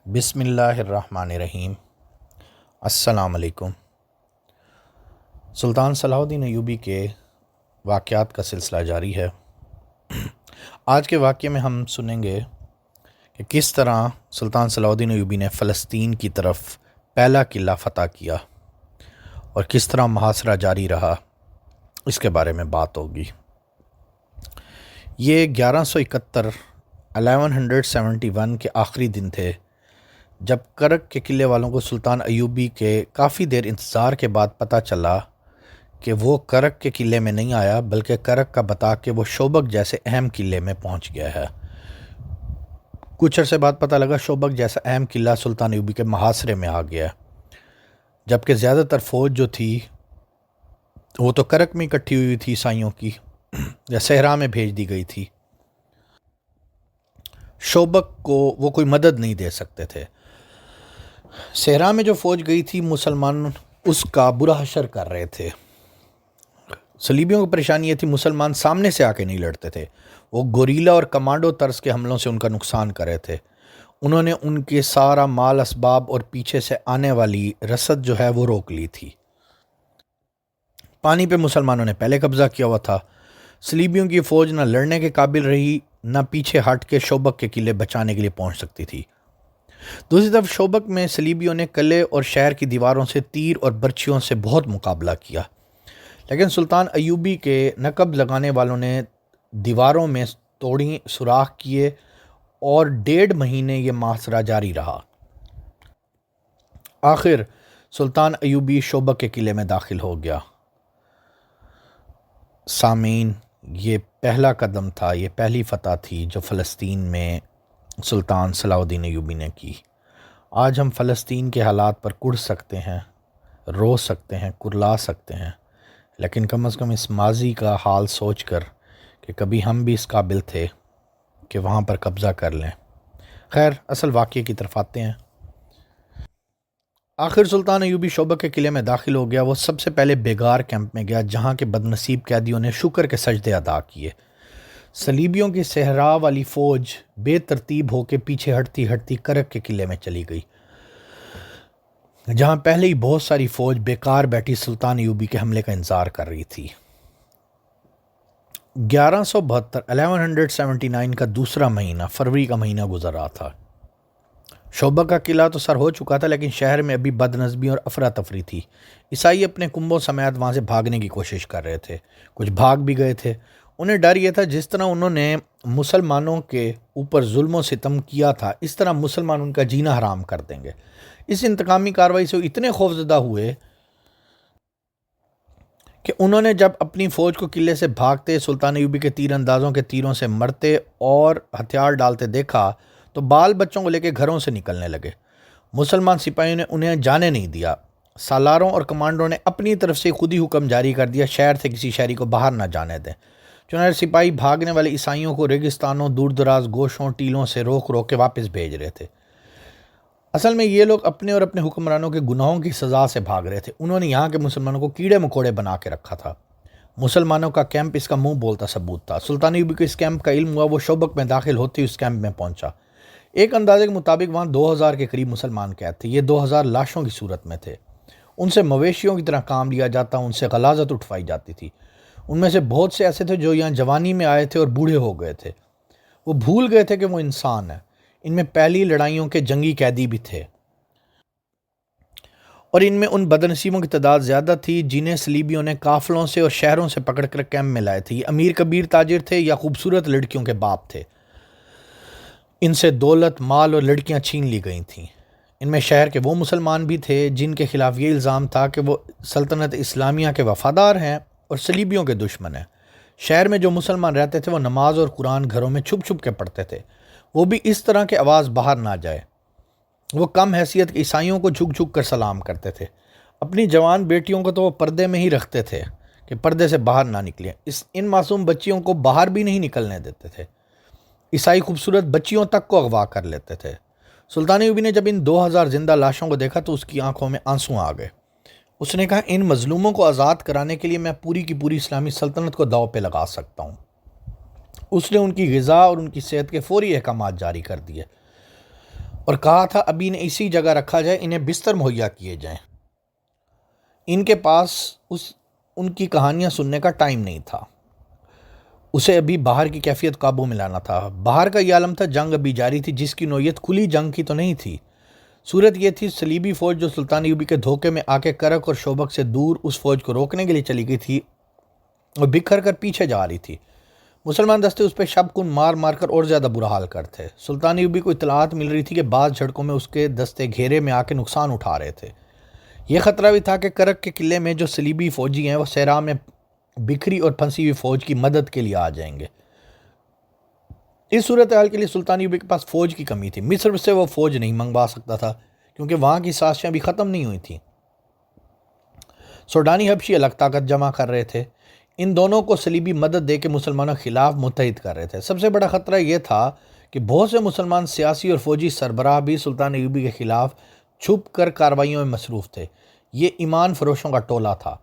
بسم اللہ الرحمن الرحیم۔ السلام علیکم۔ سلطان صلاح الدین ایوبی کے واقعات کا سلسلہ جاری ہے۔ آج کے واقعے میں ہم سنیں گے کہ کس طرح سلطان صلاح الدین ایوبی نے فلسطین کی طرف پہلا قلعہ فتح کیا اور کس طرح محاصرہ جاری رہا، اس کے بارے میں بات ہوگی۔ یہ 1171 کے آخری دن تھے جب کرک کے قلعے والوں کو سلطان ایوبی کے کافی دیر انتظار کے بعد پتہ چلا کہ وہ کرک کے قلعے میں نہیں آیا بلکہ کرک کا بتا کے وہ شوبک جیسے اہم قلعے میں پہنچ گیا ہے۔ کچھ عرصے بعد پتہ لگا شوبک جیسا اہم قلعہ سلطان ایوبی کے محاصرے میں آ گیا، جبکہ زیادہ تر فوج جو تھی وہ تو کرک میں اکٹھی ہوئی تھی، عیسائیوں کی، یا صحرا میں بھیج دی گئی تھی۔ شوبک کو وہ کوئی مدد نہیں دے سکتے تھے۔ صحرا میں جو فوج گئی تھی مسلمان اس کا برا حشر کر رہے تھے۔ صلیبیوں کو پریشانی یہ تھی، مسلمان سامنے سے آ کے نہیں لڑتے تھے، وہ گوریلا اور کمانڈو طرز کے حملوں سے ان کا نقصان کر رہے تھے۔ انہوں نے ان کے سارا مال اسباب اور پیچھے سے آنے والی رسد جو ہے وہ روک لی تھی۔ پانی پہ مسلمانوں نے پہلے قبضہ کیا ہوا تھا۔ صلیبیوں کی فوج نہ لڑنے کے قابل رہی، نہ پیچھے ہٹ کے شوبک کے قلعے بچانے کے لیے پہنچ سکتی تھی۔ دوسری طرف شوبک میں صلیبیوں نے قلعے اور شہر کی دیواروں سے تیر اور برچھیوں سے بہت مقابلہ کیا، لیکن سلطان ایوبی کے نقب لگانے والوں نے دیواروں میں توڑی سوراخ کیے اور 1.5 مہینے یہ محاصرہ جاری رہا۔ آخر سلطان ایوبی شوبک کے قلعے میں داخل ہو گیا۔ سامعین، یہ پہلا قدم تھا، یہ پہلی فتح تھی جو فلسطین میں سلطان صلاح الدین ایوبی نے کی۔ آج ہم فلسطین کے حالات پر کڑ سکتے ہیں، رو سکتے ہیں، کرلا سکتے ہیں، لیکن کم از کم اس ماضی کا حال سوچ کر کہ کبھی ہم بھی اس قابل تھے کہ وہاں پر قبضہ کر لیں۔ خیر، اصل واقعے کی طرف آتے ہیں۔ آخر سلطان ایوبی شوبک کے قلعے میں داخل ہو گیا۔ وہ سب سے پہلے بیگار کیمپ میں گیا، جہاں کے بدنصیب قیدیوں نے شکر کے سجدے ادا کیے۔ صلیبیوں کی صحرا والی فوج بے ترتیب ہو کے پیچھے ہٹتی ہٹتی کرک کے قلعے میں چلی گئی، جہاں پہلے ہی بہت ساری فوج بیکار بیٹھی سلطان ایوبی کے حملے کا انتظار کر رہی تھی۔ 1179 کا دوسرا مہینہ، فروری کا مہینہ گزر رہا تھا۔ شوبک کا قلعہ تو سر ہو چکا تھا، لیکن شہر میں ابھی بدنظمی اور افراتفری تھی۔ عیسائی اپنے کنبوں سمیت وہاں سے بھاگنے کی کوشش کر رہے تھے، کچھ بھاگ بھی گئے تھے۔ انہیں ڈر یہ تھا جس طرح انہوں نے مسلمانوں کے اوپر ظلم و ستم کیا تھا، اس طرح مسلمان ان کا جینا حرام کر دیں گے۔ اس انتقامی کارروائی سے وہ اتنے خوفزدہ ہوئے کہ انہوں نے جب اپنی فوج کو قلعے سے بھاگتے سلطان ایوبی کے تیر اندازوں کے تیروں سے مرتے اور ہتھیار ڈالتے دیکھا تو بال بچوں کو لے کے گھروں سے نکلنے لگے۔ مسلمان سپاہیوں نے انہیں جانے نہیں دیا۔ سالاروں اور کمانڈروں نے اپنی طرف سے خود ہی حکم جاری کر دیا شہر سے کسی شہری کو باہر نہ جانے دیں۔ چنانچہ سپاہی بھاگنے والے عیسائیوں کو ریگستانوں، دور دراز گوشوں، ٹیلوں سے روک روک کے واپس بھیج رہے تھے۔ اصل میں یہ لوگ اپنے اور اپنے حکمرانوں کے گناہوں کی سزا سے بھاگ رہے تھے۔ انہوں نے یہاں کے مسلمانوں کو کیڑے مکوڑے بنا کے رکھا تھا۔ مسلمانوں کا کیمپ اس کا منہ بولتا ثبوت تھا۔ سلطان ایوبی کو اس کیمپ کا علم ہوا، وہ شوبک میں داخل ہوتے ہی اس کیمپ میں پہنچا۔ ایک اندازے کے مطابق وہاں 2000 کے قریب مسلمان قید تھے۔ یہ 2000 لاشوں کی صورت میں تھے۔ ان سے مویشیوں کی طرح کام لیا جاتا، ان سے غلاظت اٹھوائی جاتی تھی۔ ان میں سے بہت سے ایسے تھے جو یہاں جوانی میں آئے تھے اور بوڑھے ہو گئے تھے۔ وہ بھول گئے تھے کہ وہ انسان ہے۔ ان میں پہلی لڑائیوں کے جنگی قیدی بھی تھے، اور ان میں ان بدنصیبوں کی تعداد زیادہ تھی جنہیں صلیبیوں نے قافلوں سے اور شہروں سے پکڑ کر کیمپ میں لائے تھے۔ یہ امیر کبیر تاجر تھے یا خوبصورت لڑکیوں کے باپ تھے۔ ان سے دولت، مال اور لڑکیاں چھین لی گئی تھیں۔ ان میں شہر کے وہ مسلمان بھی تھے جن کے خلاف یہ الزام تھا کہ وہ سلطنت اسلامیہ کے وفادار ہیں اور صلیبیوں کے دشمن ہیں۔ شہر میں جو مسلمان رہتے تھے وہ نماز اور قرآن گھروں میں چھپ چھپ کے پڑھتے تھے، وہ بھی اس طرح کہ آواز باہر نہ جائے۔ وہ کم حیثیت کے عیسائیوں کو جھک جھک کر سلام کرتے تھے۔ اپنی جوان بیٹیوں کو تو وہ پردے میں ہی رکھتے تھے کہ پردے سے باہر نہ نکلیں۔ ان معصوم بچیوں کو باہر بھی نہیں نکلنے دیتے تھے۔ عیسائی خوبصورت بچیوں تک کو اغوا کر لیتے تھے۔ سلطان ایوبی نے جب ان 2000 زندہ لاشوں کو دیکھا تو اس کی آنکھوں میں آنسو آ گئے۔ اس نے کہا، ان مظلوموں کو آزاد کرانے کے لیے میں پوری کی پوری اسلامی سلطنت کو داؤ پہ لگا سکتا ہوں۔ اس نے ان کی غذا اور ان کی صحت کے فوری احکامات جاری کر دیے۔ اور کہا تھا ابھی انہیں اسی جگہ رکھا جائے، انہیں بستر مہیا کیے جائیں۔ ان کے پاس ان کی کہانیاں سننے کا ٹائم نہیں تھا، اسے ابھی باہر کی کیفیت قابو میں لانا تھا۔ باہر کا یہ عالم تھا، جنگ ابھی جاری تھی، جس کی نوعیت کھلی جنگ کی تو نہیں تھی۔ صورت یہ تھی، صلیبی فوج جو سلطان ایوبی کے دھوکے میں آ کے کرک اور شوبک سے دور اس فوج کو روکنے کے لیے چلی گئی تھی اور بکھر کر پیچھے جا رہی تھی۔ مسلمان دستے اس پہ شب کن مار مار کر اور زیادہ برا حال کرتے۔ سلطان ایوبی کو اطلاعات مل رہی تھی کہ بعض جھڑکوں میں اس کے دستے گھیرے میں آ کے نقصان اٹھا رہے تھے۔ یہ خطرہ بھی تھا کہ کرک کے قلعے میں جو صلیبی فوجی ہیں وہ صحرا میں بکھری اور پھنسی ہوئی فوج کی مدد کے لیے آ جائیں گے۔ اس صورتحال کے لیے سلطان ایوبی کے پاس فوج کی کمی تھی۔ مصر سے وہ فوج نہیں منگوا سکتا تھا کیونکہ وہاں کی سازشیں ابھی ختم نہیں ہوئی تھیں۔ سوڈانی حبشی الگ طاقت جمع کر رہے تھے، ان دونوں کو صلیبی مدد دے کے مسلمانوں کے خلاف متحد کر رہے تھے۔ سب سے بڑا خطرہ یہ تھا کہ بہت سے مسلمان سیاسی اور فوجی سربراہ بھی سلطان ایوبی کے خلاف چھپ کر کارروائیوں میں مصروف تھے۔ یہ ایمان فروشوں کا ٹولہ تھا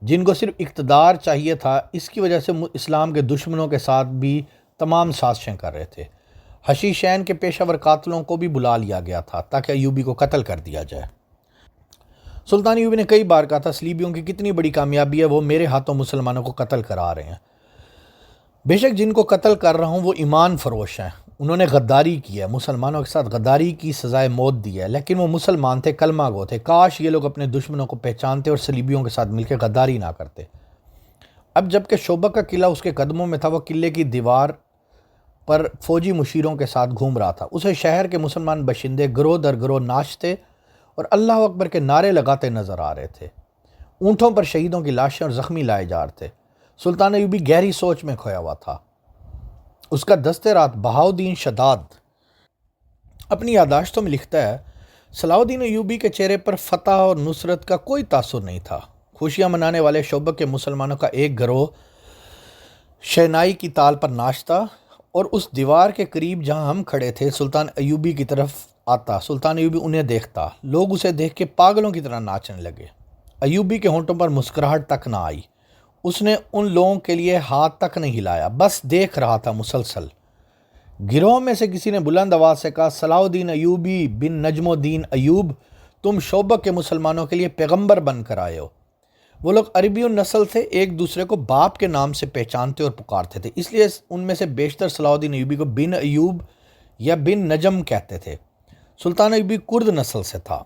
جن کو صرف اقتدار چاہیے تھا، اس کی وجہ سے اسلام کے دشمنوں کے ساتھ بھی تمام سازشیں کر رہے تھے۔ حشیشین کے پیشہ ور قاتلوں کو بھی بلا لیا گیا تھا تاکہ ایوبی کو قتل کر دیا جائے۔ سلطان ایوبی نے کئی بار کہا تھا صلیبیوں کی کتنی بڑی کامیابی ہے، وہ میرے ہاتھوں مسلمانوں کو قتل کرا رہے ہیں۔ بے شک جن کو قتل کر رہا ہوں وہ ایمان فروش ہیں، انہوں نے غداری کی ہے، مسلمانوں کے ساتھ غداری کی سزائے موت دی ہے، لیکن وہ مسلمان تھے، کلمہ گو تھے۔ کاش یہ لوگ اپنے دشمنوں کو پہچانتے اور صلیبیوں کے ساتھ مل کے غداری نہ کرتے۔ اب جب کہ شوبک کا قلعہ اس کے قدموں میں تھا، وہ قلعے کی دیوار پر فوجی مشیروں کے ساتھ گھوم رہا تھا۔ اسے شہر کے مسلمان باشندے گروہ در گروہ ناچتے اور اللہ اکبر کے نعرے لگاتے نظر آ رہے تھے۔ اونٹوں پر شہیدوں کی لاشیں اور زخمی لائے جا رہے تھے۔ سلطان ایوبی گہری سوچ میں کھویا ہوا تھا۔ اس کا دست رات بہاؤدین شداد اپنی یادداشتوں میں لکھتا ہے، صلاح الدین ایوبی کے چہرے پر فتح اور نصرت کا کوئی تاثر نہیں تھا۔ خوشیاں منانے والے شوبک کے مسلمانوں کا ایک گروہ شہنائی کی تال پر ناچتا اور اس دیوار کے قریب جہاں ہم کھڑے تھے سلطان ایوبی کی طرف آتا۔ سلطان ایوبی انہیں دیکھتا، لوگ اسے دیکھ کے پاگلوں کی طرح ناچنے لگے۔ ایوبی کے ہونٹوں پر مسکراہٹ تک نہ آئی، اس نے ان لوگوں کے لیے ہاتھ تک نہیں ہلایا، بس دیکھ رہا تھا مسلسل۔ گروہ میں سے کسی نے بلند آواز سے کہا، صلاح الدین ایوبی بن نجم الدین ایوب، تم شوبک کے مسلمانوں کے لیے پیغمبر بن کر آئے ہو۔ وہ لوگ عربی النسل تھے، ایک دوسرے کو باپ کے نام سے پہچانتے اور پکارتے تھے، اس لیے ان میں سے بیشتر صلاح الدین ایوبی کو بن ایوب یا بن نجم کہتے تھے۔ سلطان ایوبی کرد نسل سے تھا۔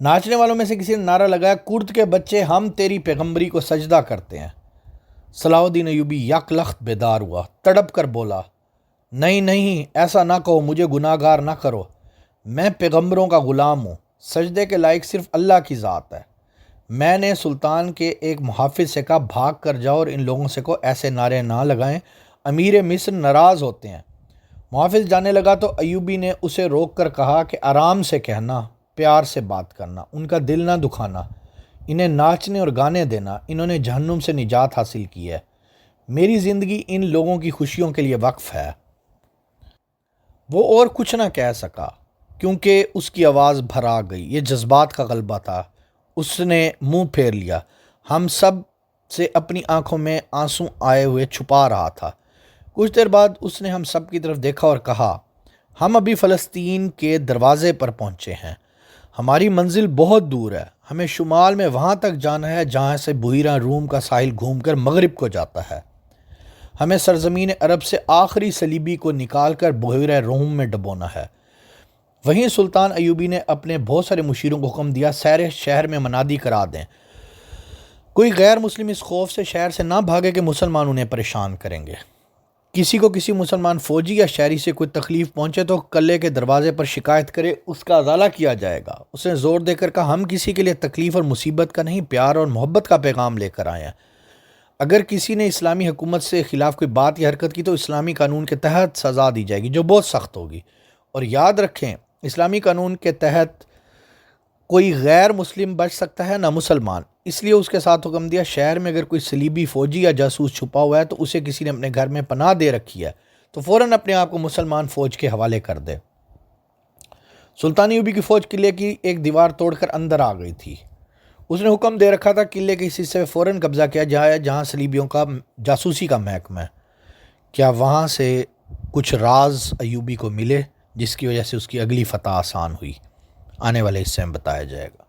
ناچنے والوں میں سے کسی نے نعرہ لگایا، کرد کے بچے، ہم تیری پیغمبری کو سجدہ کرتے ہیں۔ صلاح الدین ایوبی یک لخت بیدار ہوا، تڑپ کر بولا، نہیں نہیں، ایسا نہ کہو، مجھے گناہ گار نہ کرو، میں پیغمبروں کا غلام ہوں، سجدے کے لائق صرف اللہ کی ذات ہے۔ میں نے سلطان کے ایک محافظ سے کہا، بھاگ کر جاؤ اور ان لوگوں سے کو ایسے نعرے نہ لگائیں، امیر مصر ناراض ہوتے ہیں۔ محافظ جانے لگا تو ایوبی نے اسے روک کر کہا کہ آرام سے کہنا، پیار سے بات کرنا، ان کا دل نہ دکھانا، انہیں ناچنے اور گانے دینا، انہوں نے جہنم سے نجات حاصل کی ہے، میری زندگی ان لوگوں کی خوشیوں کے لیے وقف ہے۔ وہ اور کچھ نہ کہہ سکا کیونکہ اس کی آواز بھر آ گئی، یہ جذبات کا غلبہ تھا۔ اس نے منہ پھیر لیا، ہم سب سے اپنی آنکھوں میں آنسو آئے ہوئے چھپا رہا تھا۔ کچھ دیر بعد اس نے ہم سب کی طرف دیکھا اور کہا، ہم ابھی فلسطین کے دروازے پر پہنچے ہیں، ہماری منزل بہت دور ہے، ہمیں شمال میں وہاں تک جانا ہے جہاں سے بحیرہ روم کا ساحل گھوم کر مغرب کو جاتا ہے۔ ہمیں سرزمین عرب سے آخری صلیبی کو نکال کر بحیرہ روم میں ڈبونا ہے۔ وہیں سلطان ایوبی نے اپنے بہت سارے مشیروں کو حکم دیا، سیر شہر میں منادی کرا دیں، کوئی غیر مسلم اس خوف سے شہر سے نہ بھاگے کہ مسلمان انہیں پریشان کریں گے۔ کسی کو کسی مسلمان فوجی یا شہری سے کوئی تکلیف پہنچے تو قلعے کے دروازے پر شکایت کرے، اس کا ازالہ کیا جائے گا۔ اس نے زور دے کر کہا، ہم کسی کے لیے تکلیف اور مصیبت کا نہیں، پیار اور محبت کا پیغام لے کر آئے ہیں۔ اگر کسی نے اسلامی حکومت سے خلاف کوئی بات یا حرکت کی تو اسلامی قانون کے تحت سزا دی جائے گی جو بہت سخت ہوگی، اور یاد رکھیں اسلامی قانون کے تحت کوئی غیر مسلم بچ سکتا ہے نہ مسلمان۔ اس لیے اس کے ساتھ حکم دیا، شہر میں اگر کوئی صلیبی فوجی یا جاسوس چھپا ہوا ہے تو اسے کسی نے اپنے گھر میں پناہ دے رکھی ہے تو فوراً اپنے آپ کو مسلمان فوج کے حوالے کر دے۔ سلطان ایوبی کی فوج قلعے کی ایک دیوار توڑ کر اندر آ گئی تھی۔ اس نے حکم دے رکھا تھا قلعے کے اس حصے میں فوراً قبضہ کیا جائے جہاں صلیبیوں کا جاسوسی کا محکمہ ہے۔ کیا وہاں سے کچھ راز ایوبی کو ملے؟ جس کی وجہ سے اس کی اگلی فتح آسان ہوئی۔ آنے والے حصے میں بتایا جائے گا۔